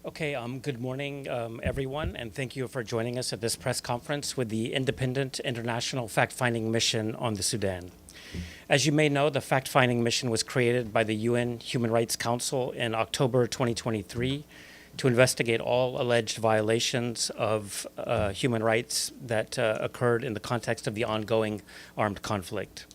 Okay, good morning, everyone, and thank you for joining us at this press conference with the Independent International Fact-Finding Mission on the Sudan. As you may know, the fact-finding mission was created by the UN Human Rights Council in October 2023 to investigate all alleged violations of human rights that occurred in the context of the ongoing armed conflict.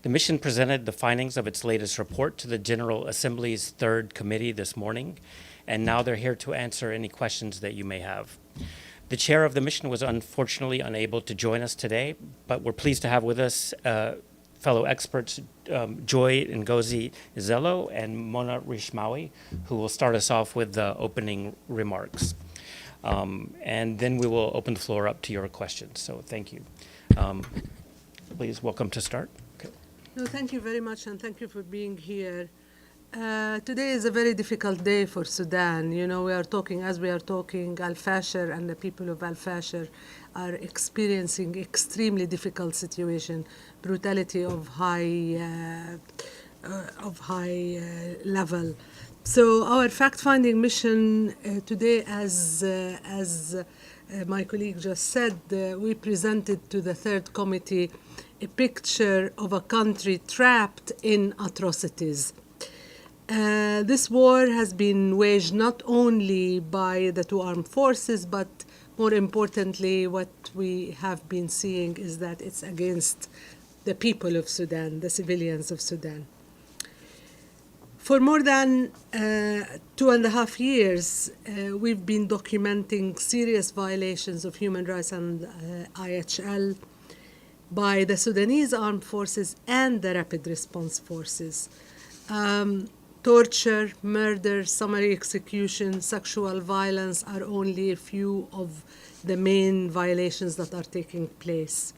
The mission presented the findings of its latest report to the General Assembly's Third Committee this morning, and now they're here to answer any questions that you may have. The chair of the mission was unfortunately unable to join us today, but we're pleased to have with us fellow experts Joy Ngozi Izello and Mona Rishmawi, who will start us off with the opening remarks. And then we will open the floor up to your questions. So thank you. Please, welcome to start. Okay. No, thank you very much, and thank you for being here. Today is a very difficult day for Sudan. You know, as we are talking, Al-Fasher and the people of Al-Fasher are experiencing extremely difficult situation, brutality of high level. So our fact-finding mission today, as my colleague just said, we presented to the Third Committee a picture of a country trapped in atrocities. This war has been waged not only by the two armed forces, but more importantly, what we have been seeing is that it's against the people of Sudan, the civilians of Sudan. For more than 2.5 years, we've been documenting serious violations of human rights and IHL by the Sudanese armed forces and the rapid response forces. Torture, murder, summary execution, sexual violence are only a few of the main violations that are taking place.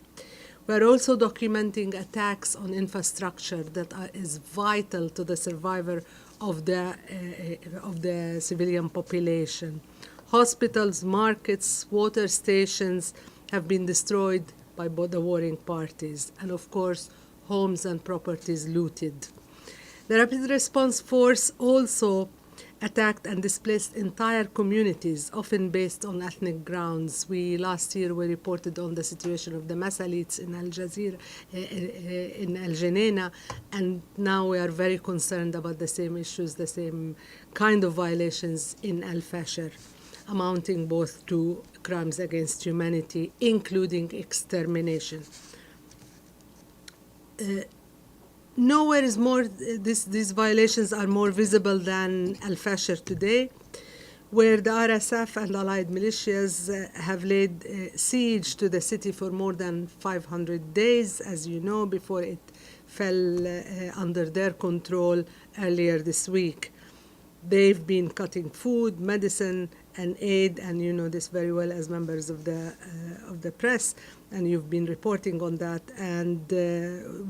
We are also documenting attacks on infrastructure that is vital to the survival of the civilian population. Hospitals, markets, water stations have been destroyed by both the warring parties, and of course, homes and properties looted. The Rapid Response Force also attacked and displaced entire communities, often based on ethnic grounds. Last year we reported on the situation of the Masalites in Al Jazeera, in Al Jenaina, and now we are very concerned about the same issues, the same kind of violations in Al Fasher, amounting both to crimes against humanity, including extermination. Nowhere is more, these violations are more visible than Al-Fasher today, where the RSF and allied militias have laid siege to the city for more than 500 days, as you know, before it fell under their control earlier this week. They've been cutting food, medicine, and aid, and you know this very well as members of the press, and you've been reporting on that, and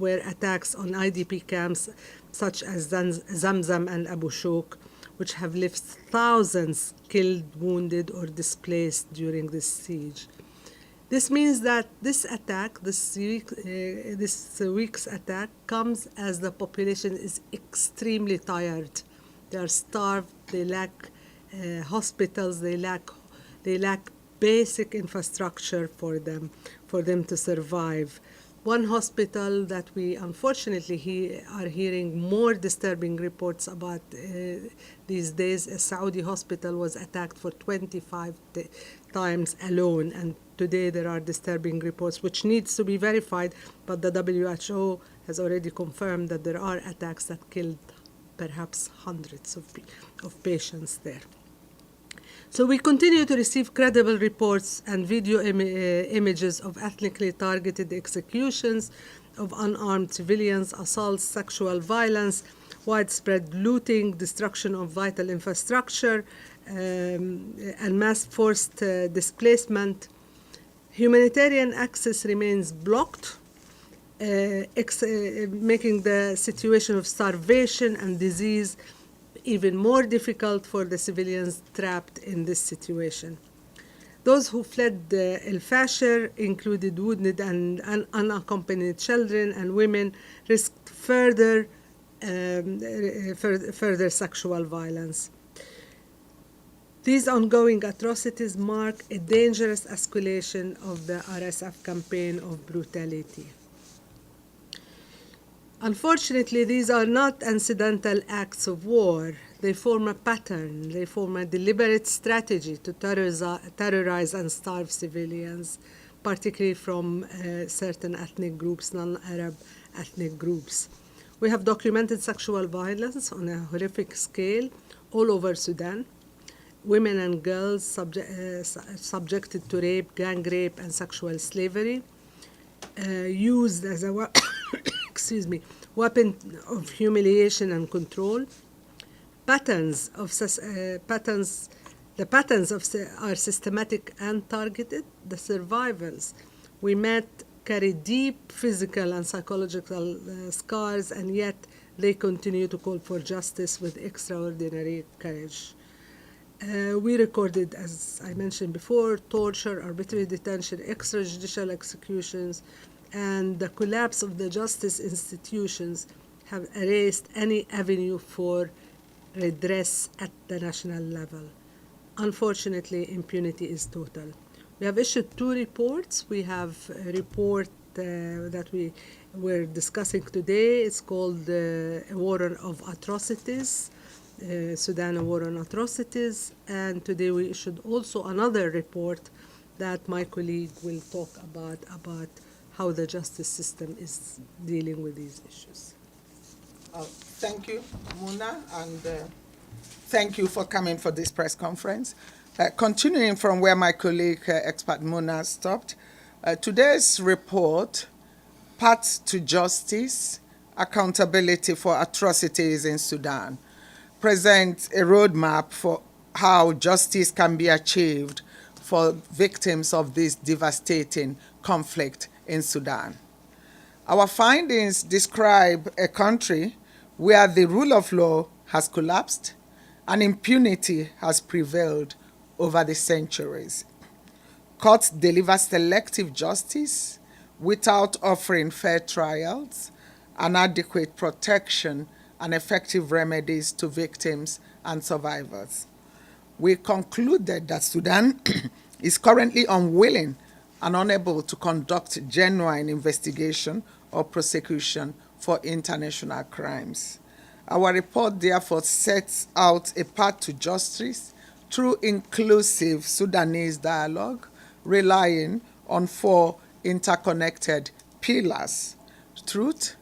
were attacks on IDP camps such as Zamzam and Abu Shouk, which have left thousands killed, wounded, or displaced during this siege. This means that this attack, this week's attack, comes as the population is extremely tired. They are starved, they lack hospitals, they lack basic infrastructure for them to survive. One hospital that we unfortunately are hearing more disturbing reports about these days, a Saudi hospital was attacked for 25 times alone, and today there are disturbing reports which needs to be verified, but the WHO has already confirmed that there are attacks that killed perhaps hundreds of patients there. So we continue to receive credible reports and video images of ethnically targeted executions of unarmed civilians, assaults, sexual violence, widespread looting, destruction of vital infrastructure, and mass forced displacement. Humanitarian access remains blocked, making the situation of starvation and disease even more difficult for the civilians trapped in this situation. Those who fled Al-Fasher, included wounded and unaccompanied children and women, risked further sexual violence. These ongoing atrocities mark a dangerous escalation of the RSF campaign of brutality. Unfortunately, these are not incidental acts of war. They form a pattern. They form a deliberate strategy to terrorize and starve civilians, particularly from certain ethnic groups, non-Arab ethnic groups. We have documented sexual violence on a horrific scale all over Sudan. Women and girls subjected to rape, gang rape, and sexual slavery, used as a weapon of humiliation and control. The patterns are systematic and targeted. The survivors we met carry deep physical and psychological scars, and yet they continue to call for justice with extraordinary courage. We recorded, as I mentioned before, torture, arbitrary detention, extrajudicial executions, and the collapse of the justice institutions have erased any avenue for redress at the national level. Unfortunately, impunity is total. We have issued 2 reports. We have a report that we were discussing today. It's called A War of Atrocities, Sudan, A War on Atrocities. And today we issued also another report that my colleague will talk about how the justice system is dealing with these issues. Thank you, Muna, and thank you for coming for this press conference. Continuing from where my colleague, expert Muna, stopped, today's report, Path to Justice, Accountability for Atrocities in Sudan, presents a roadmap for how justice can be achieved for victims of this devastating conflict in Sudan. Our findings describe a country where the rule of law has collapsed and impunity has prevailed over the centuries. Courts deliver selective justice without offering fair trials and adequate protection and effective remedies to victims and survivors. We concluded that Sudan is currently unwilling and unable to conduct genuine investigation or prosecution for international crimes. Our report therefore sets out a path to justice through inclusive Sudanese dialogue, relying on 4 interconnected pillars: truth,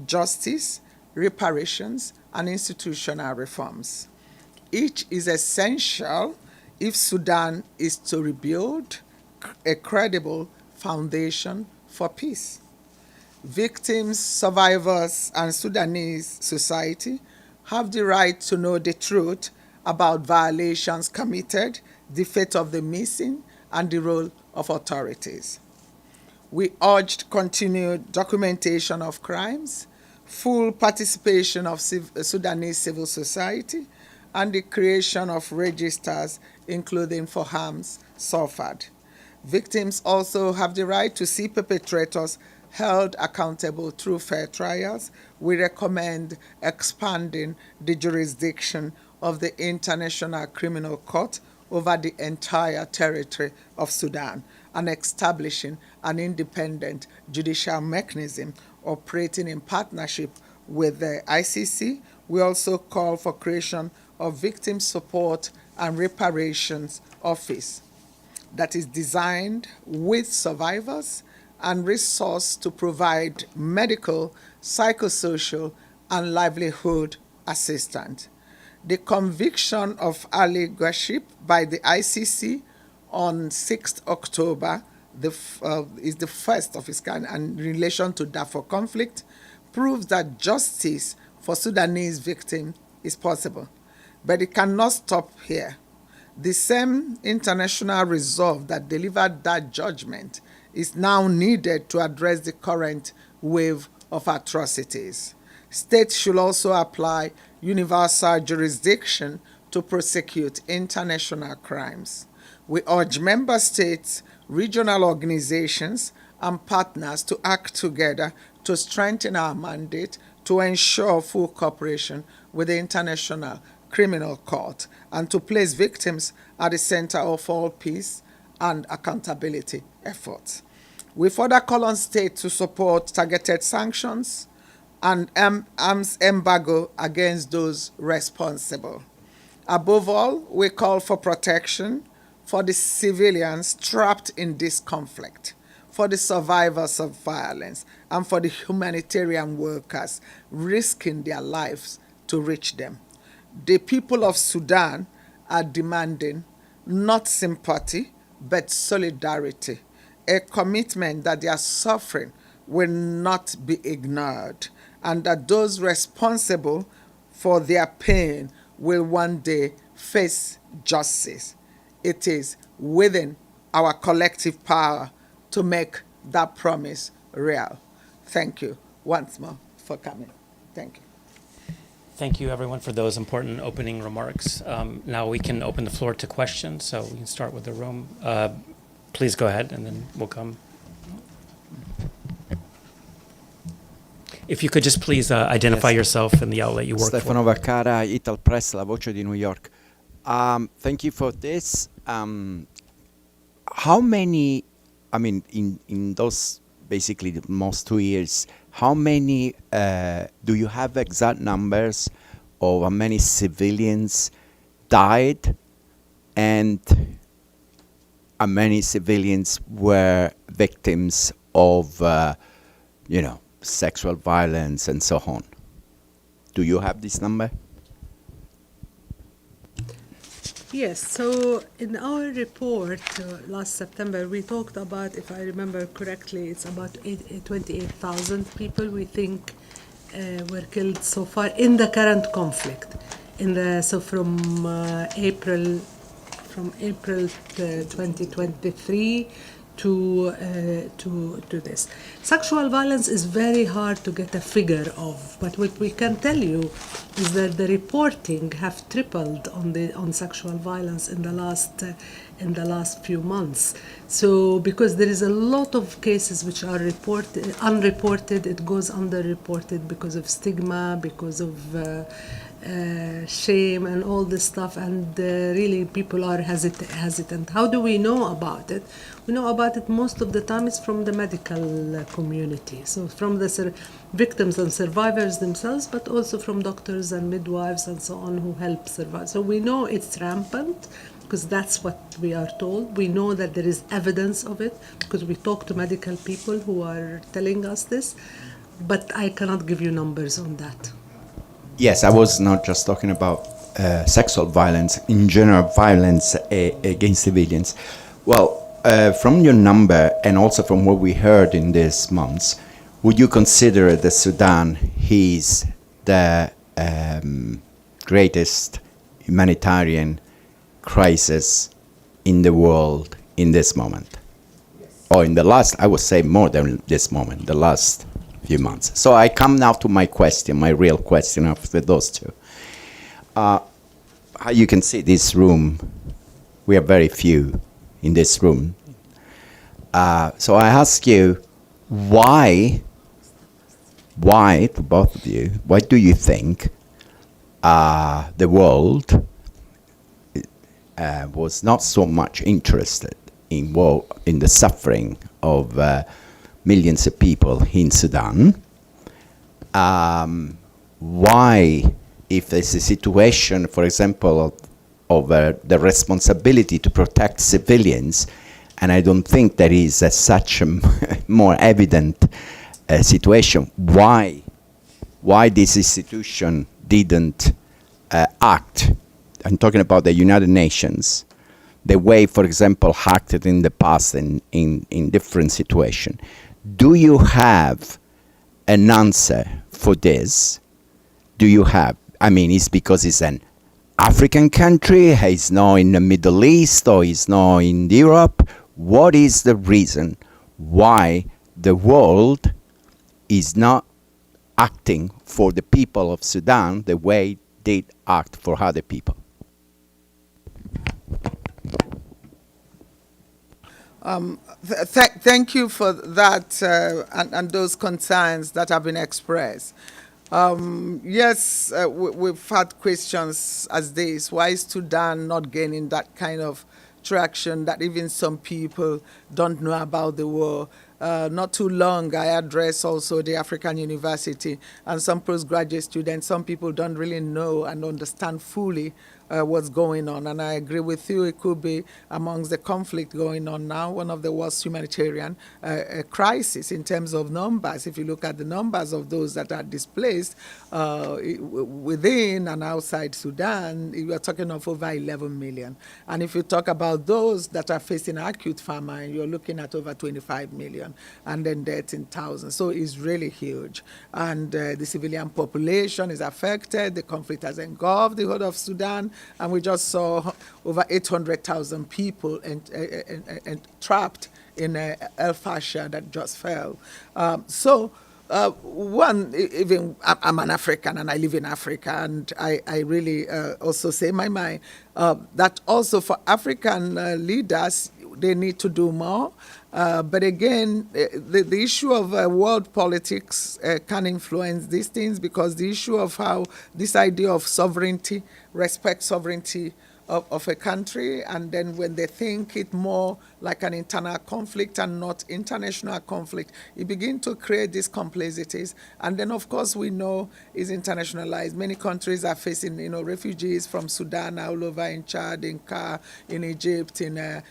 justice, reparations, and institutional reforms. Each is essential if Sudan is to rebuild a credible foundation for peace. Victims, survivors, and Sudanese society have the right to know the truth about violations committed, the fate of the missing, and the role of authorities. We urged continued documentation of crimes, full participation of Sudanese civil society, and the creation of registers, including for harms suffered. Victims also have the right to see perpetrators held accountable through fair trials. We recommend expanding the jurisdiction of the International Criminal Court over the entire territory of Sudan and establishing an independent judicial mechanism operating in partnership with the ICC. We also call for creation of Victim Support and Reparations Office that is designed with survivors and resourced to provide medical, psychosocial, and livelihood assistance. The conviction of Ali Ghashib by the ICC on 6th October is the first of its kind, and in relation to Darfur conflict, proves that justice for Sudanese victims is possible. But it cannot stop here. The same international resolve that delivered that judgment is now needed to address the current wave of atrocities. States should also apply universal jurisdiction to prosecute international crimes. We urge member states, regional organizations, and partners to act together to strengthen our mandate to ensure full cooperation with the International criminal court, and to place victims at the center of all peace and accountability efforts. We further call on states to support targeted sanctions and arms embargo against those responsible. Above all, we call for protection for the civilians trapped in this conflict, for the survivors of violence, and for the humanitarian workers risking their lives to reach them. The people of Sudan are demanding not sympathy, but solidarity, a commitment that their suffering will not be ignored, and that those responsible for their pain will one day face justice. It is within our collective power to make that promise real. Thank you once more for coming. Thank you. Thank you, everyone, for those important opening remarks. Now we can open the floor to questions, so we can start with the room. Please go ahead, and then we'll come. If you could just please identify yourself and the outlet you work Stefano for. Vaccara, Ital Press, La Voce di New York. Thank you for this. How many, in those basically the most 2 years, how many, do you have exact numbers of how many civilians died and how many civilians were victims of, sexual violence and so on? Do you have this number? Yes, so in our report last September, we talked about, if I remember correctly, it's about 28,000 people we think were killed so far in the current conflict. So from April 2023 to this. Sexual violence is very hard to get a figure of, but what we can tell you is that the reporting have tripled on sexual violence in the last few months. So because there is a lot of cases which are unreported, it goes underreported because of stigma, because of shame and all this stuff, and really people are hesitant. How do we know about it? We know about it most of the time is from the medical community, so from the victims and survivors themselves, but also from doctors and midwives and so on who help survive. So we know it's rampant because that's what we are told. We know that there is evidence of it because we talk to medical people who are telling us this, but I cannot give you numbers on that. Yes, I was not just talking about sexual violence, in general violence against civilians. Well, from your number and also from what we heard in these months, would you consider that Sudan is the greatest humanitarian crisis in the world in this moment? Yes. Or in the last, I would say more than this moment, the last few months. So I come now to my question, my real question after those two. How you can see this room, we are very few in this room. So I ask you, why, to both of you, why do you think the world was not so much interested in the suffering of millions of people in Sudan? Why, if there's a situation, for example, of the responsibility to protect civilians, and I don't think there is such a more evident situation, why this institution didn't act? I'm talking about the United Nations, the way, for example, acted in the past in different situations. Do you have an answer for this? Do you have? I mean, it's because it's an African country, it's not in the Middle East, or it's not in Europe. What is the reason why the world is not acting for the people of Sudan the way they act for other people? Thank you for that and those concerns that have been expressed. Yes, we've had questions as this. Why is Sudan not gaining that kind of traction that even some people don't know about the war? Not too long, I addressed also the African University and some postgraduate students. Some people don't really know and understand fully what's going on. And I agree with you, it could be amongst the conflict going on now, one of the worst humanitarian crisis in terms of numbers. If you look at the numbers of those that are displaced within and outside Sudan, you are talking of over 11 million. And if you talk about those that are facing acute famine, you're looking at over 25 million, and then deaths in thousands. So it's really huge. And the civilian population is affected. The conflict has engulfed the whole of Sudan. And we just saw over 800,000 people and trapped in El Fasher that just fell. Even I'm an African and I live in Africa, and I really also say in my mind that also for African leaders, they need to do more. But again, the issue of world politics can influence these things, because the issue of how this idea of sovereignty, respect sovereignty of a country, and then when they think it more like an internal conflict and not international conflict, it begins to create these complexities. And then, of course, we know it's internationalized. Many countries are facing, refugees from Sudan all over, in Chad, in Car, in Egypt, in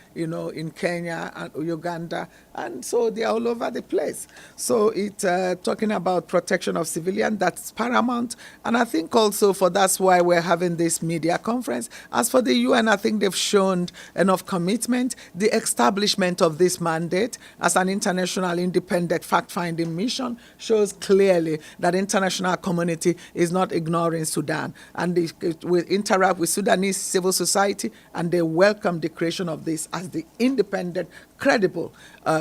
Kenya and Uganda, and so they are all over the place. So it's talking about protection of civilians, that's paramount. And I think also that's why we're having this media conference. As for the UN, I think they've shown enough commitment. The establishment of this mandate as an international independent fact-finding mission shows clearly that the international community is not ignoring Sudan, and it will interact with Sudanese civil society, and they welcome the creation of this as the independent, credible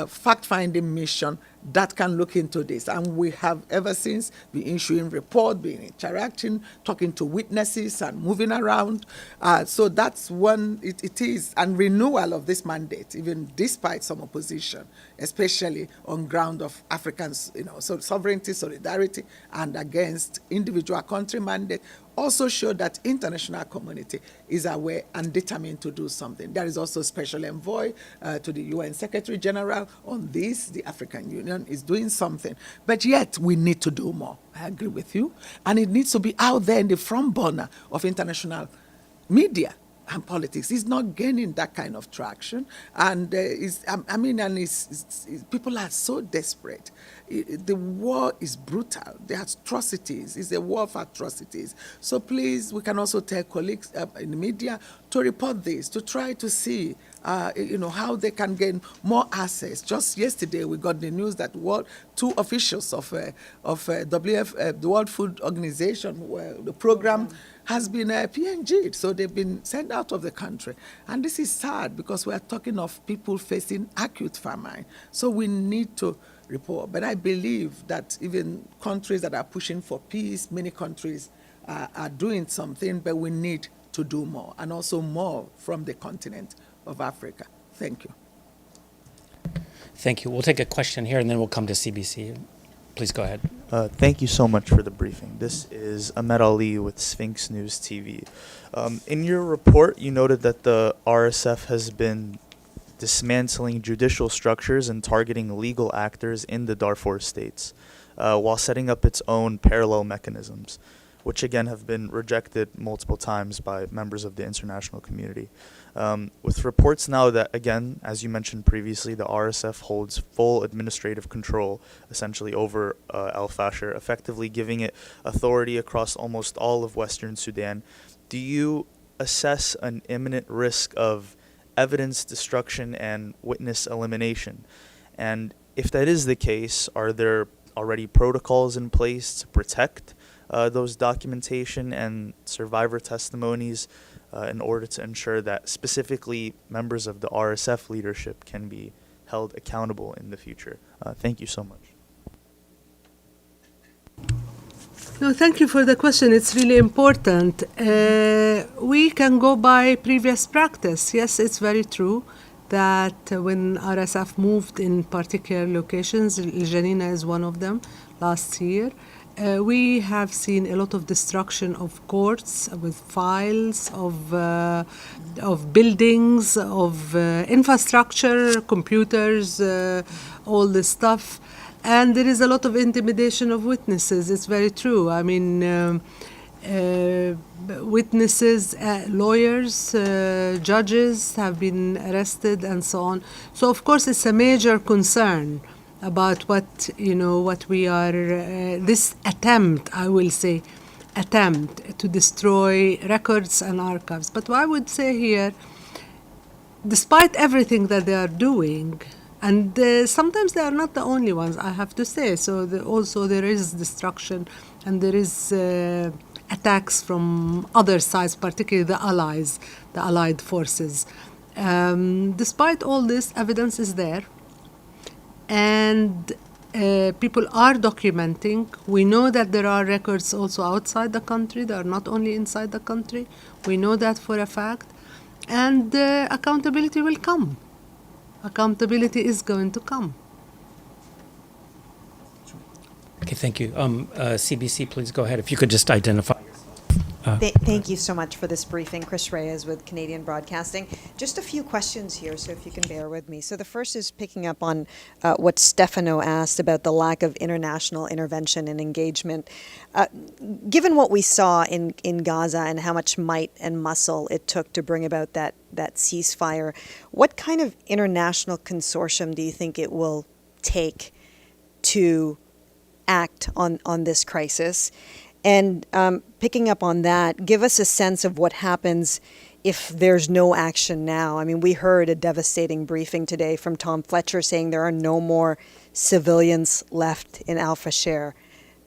fact-finding mission that can look into this. And we have ever since been issuing report, been interacting, talking to witnesses and moving around. So that's one, it is, and renewal of this mandate, even despite some opposition, especially on ground of Africans, so sovereignty, solidarity, and against individual country mandate, also show that international community is aware and determined to do something. There is also a special envoy to the UN Secretary General on this. The African Union is doing something. But yet, we need to do more. I agree with you. And it needs to be out there in the front burner of international media and politics. It's not gaining that kind of traction. And people are so desperate. The war is brutal. The atrocities is a war of atrocities. So please, we can also tell colleagues in the media to report this, to try to see how they can gain more access. Just yesterday, we got the news that two officials of the World Food Organization, the program, has been PNG'd, so they've been sent out of the country. And this is sad, because we are talking of people facing acute famine. So we need to report. But I believe that even countries that are pushing for peace, many countries are doing something, but we need to do more, and also more from the continent of Africa. Thank you. Thank you. We'll take a question here, and then we'll come to CBC. Please go ahead. Thank you so much for the briefing. This is Ahmed Ali with Sphinx News TV. In your report, you noted that the RSF has been dismantling judicial structures and targeting legal actors in the Darfur states, while setting up its own parallel mechanisms, which again have been rejected multiple times by members of the international community. With reports now that, again, as you mentioned previously, the RSF holds full administrative control, essentially, over Al Fasher, effectively giving it authority across almost all of Western Sudan. Do you assess an imminent risk of evidence destruction and witness elimination? And if that is the case, are there already protocols in place to protect those documentation and survivor testimonies in order to ensure that specifically members of the RSF leadership can be held accountable in the future? Thank you so much. No, thank you for the question. It's really important. We can go by previous practice. Yes, it's very true that when RSF moved in particular locations, Janina is one of them last year, we have seen a lot of destruction of courts with files, of buildings, of infrastructure, computers, all this stuff. And there is a lot of intimidation of witnesses. It's very true. I mean, witnesses, lawyers, judges have been arrested and so on. So, of course, it's a major concern about what we are, this attempt, I will say, attempt to destroy records and archives. But what I would say here, despite everything that they are doing, and sometimes they are not the only ones, I have to say. So also there is destruction and there is attacks from other sides, particularly the allies, the allied forces. Despite all this, evidence is there. And people are documenting. We know that there are records also outside the country. They are not only inside the country. We know that for a fact. And accountability will come. Accountability is going to come. Okay, thank you. CBC, please go ahead. If you could just identify yourself. Thank you so much for this briefing. Chris Reyes with Canadian Broadcasting. Just a few questions here, so if you can bear with me. So the first is picking up on what Stefano asked about the lack of international intervention and engagement. Given what we saw in Gaza and how much might and muscle it took to bring about that ceasefire, what kind of international consortium do you think it will take to act on this crisis? And picking up on that, give us a sense of what happens if there's no action now. I mean, we heard a devastating briefing today from Tom Fletcher saying there are no more civilians left in Fasher.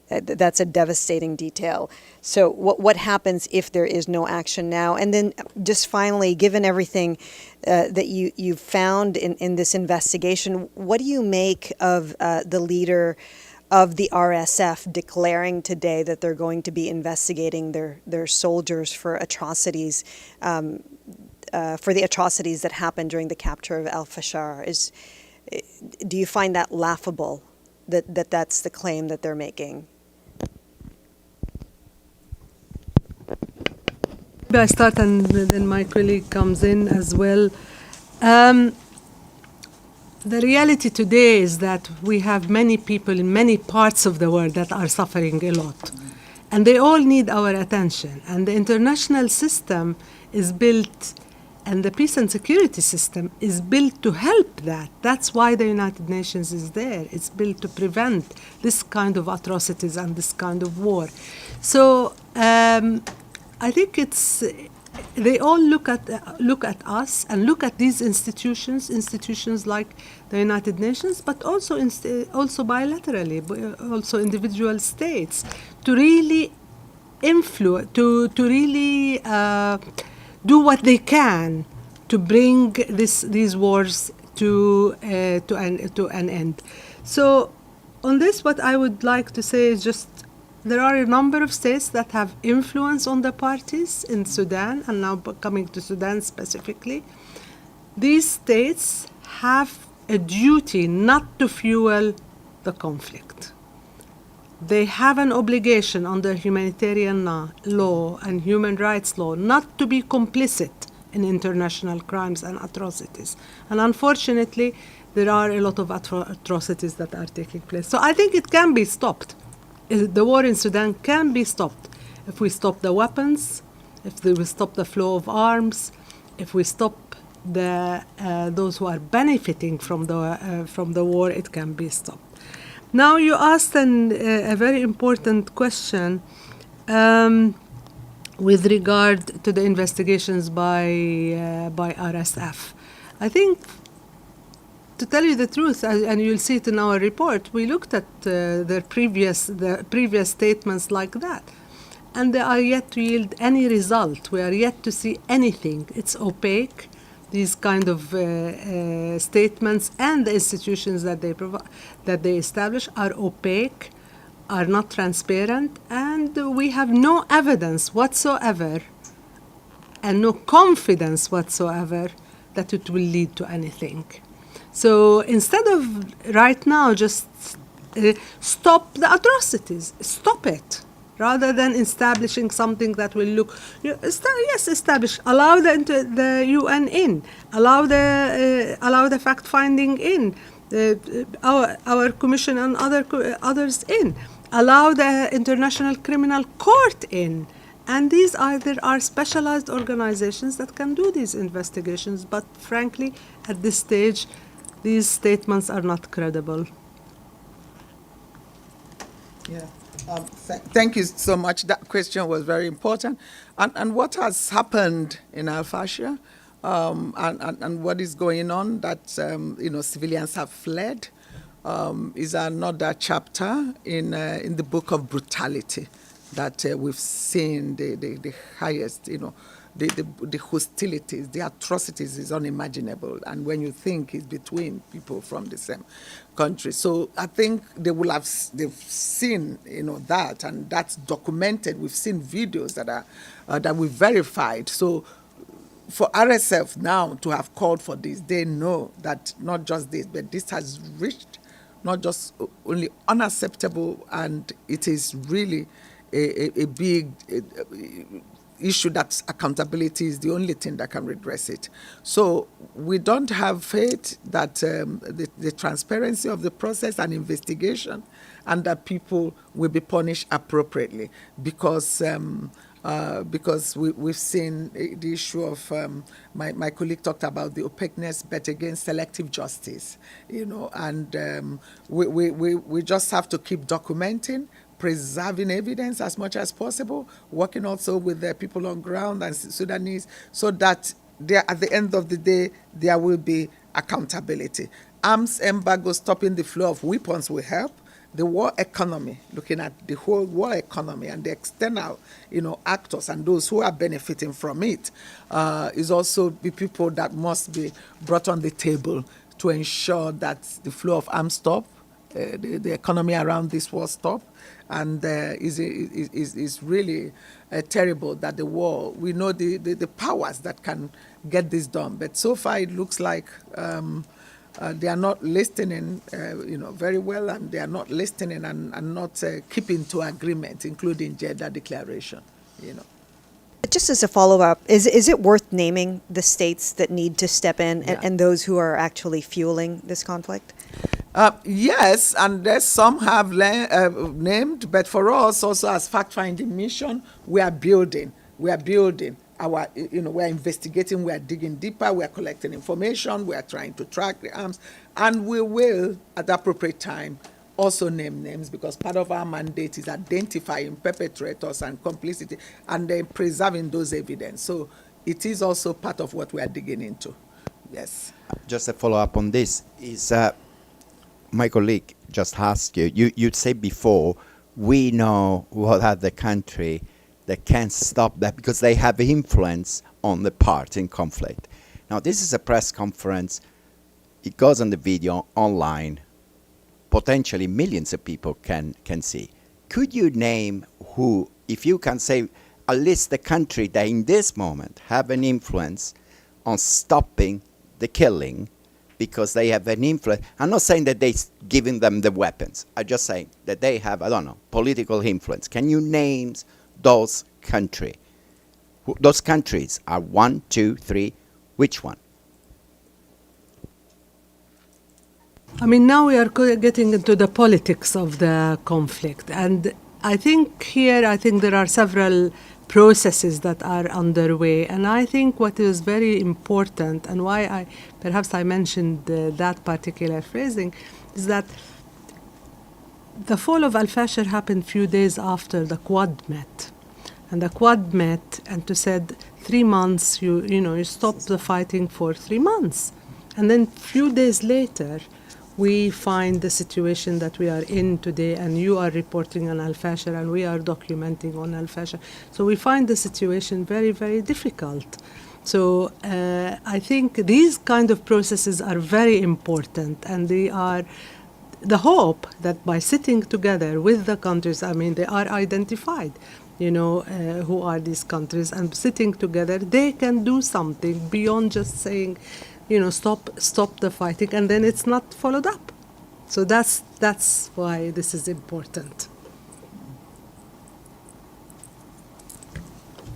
That's a devastating detail. So what happens if there is no action now? And then just finally, given everything that you've found in this investigation, what do you make of the leader of the RSF declaring today that they're going to be investigating their soldiers for atrocities, for the atrocities that happened during the capture of Fasher? Do you find that laughable, that's the claim that they're making? I start and then my colleague comes in as well. The reality today is that we have many people in many parts of the world that are suffering a lot. And they all need our attention. And the international system is built, and the peace and security system is built to help that. That's why the United Nations is there. It's built to prevent this kind of atrocities and this kind of war. So I think they all look at us and look at these institutions like the United Nations, but also bilaterally, also individual states, to really influence, to really do what they can to bring these wars to an end. So on this, what I would like to say is just there are a number of states that have influence on the parties in Sudan, and now coming to Sudan specifically. These states have a duty not to fuel the conflict. They have an obligation under humanitarian law and human rights law not to be complicit in international crimes and atrocities. And unfortunately, there are a lot of atrocities that are taking place. So I think it can be stopped. The war in Sudan can be stopped if we stop the weapons, if we stop the flow of arms, if we stop those who are benefiting from the war. It can be stopped. Now you asked a very important question with regard to the investigations by RSF. I think, to tell you the truth, and you'll see it in our report, we looked at the previous statements like that, and they are yet to yield any result. We are yet to see anything. It's opaque. These kind of statements and the institutions that they establish are opaque, are not transparent, and we have no evidence whatsoever and no confidence whatsoever that it will lead to anything. So instead of right now just stop the atrocities, stop it, rather than establishing something that will look, establish, allow the UN in, allow the fact-finding in, our commission and others in, allow the International Criminal Court in. And there are specialized organizations that can do these investigations, but frankly, at this stage, these statements are not credible. Yeah. Thank you so much. That question was very important. And what has happened in Fasher, and what is going on, that civilians have fled, is another chapter in the book of brutality that we've seen. The highest, the hostilities, the atrocities is unimaginable. And when you think it's between people from the same country, so I think they've seen that, and that's documented. We've seen videos that we've verified. So for RSF now to have called for this, they know that not just this, but this has reached not just only unacceptable, and it is really a big issue that accountability is the only thing that can redress it. So we don't have faith that the transparency of the process and investigation, and that people will be punished appropriately, because we've seen the issue of my colleague talked about the opaqueness, but again selective justice, and we just have to keep documenting, preserving evidence as much as possible, working also with the people on ground and Sudanese, so that at the end of the day, there will be accountability. Arms embargo, stopping the flow of weapons will help. The war economy, looking at the whole war economy and the external, actors and those who are benefiting from it, is also the people that must be brought on the table to ensure that the flow of arms stop, the economy around this war stop. And is really terrible that the war, we know the powers that can get this done. But so far it looks like they are not listening, very well, and they are not listening and not keeping to agreement, including Jeddah Declaration, Just as a follow-up, is it worth naming the states that need to step in and those who are actually fueling this conflict? Yes, and there's some have named, but for us also as fact-finding mission, we are building our, we're investigating, we are digging deeper, we are collecting information, we are trying to track the arms, and we will, at the appropriate time, also name names, because part of our mandate is identifying perpetrators and complicity, and then preserving those evidence. So it is also part of what we are digging into. Yes. Just a follow-up on this is, my colleague just asked you'd say before, we know what are the country that can stop that because they have influence on the part in conflict. Now, this is a press conference. It goes on the video online. Potentially millions of people can see. Could you name who, if you can say, at least the country that in this moment have an influence on stopping the killing because they have an influence? I'm not saying that they're giving them the weapons. I'm just saying that they have, I don't know, political influence. Can you name those countries? Those countries are 1, 2, 3. Which one? I mean, now we are getting into the politics of the conflict. And I think there are several processes that are underway. And I think what is very important, and why perhaps I mentioned that particular phrasing, is that the fall of Fasher happened a few days after the Quad met. And the Quad met and said 3 months, you stop the fighting for 3 months. And then a few days later, we find the situation that we are in today, and you are reporting on Fasher, and we are documenting on Fasher. So we find the situation very, very difficult. So I think these kind of processes are very important, and they are the hope that by sitting together with the countries, I mean, they are identified, who are these countries, and sitting together, they can do something beyond just saying, stop the fighting, and then it's not followed up. So that's why this is important.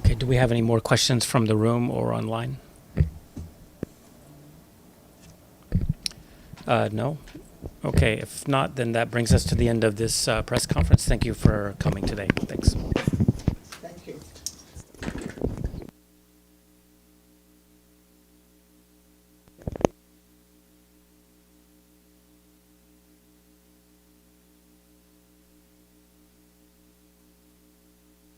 Okay, do we have any more questions from the room or online? No? Okay, if not, then that brings us to the end of this press conference. Thank you for coming today. Thanks.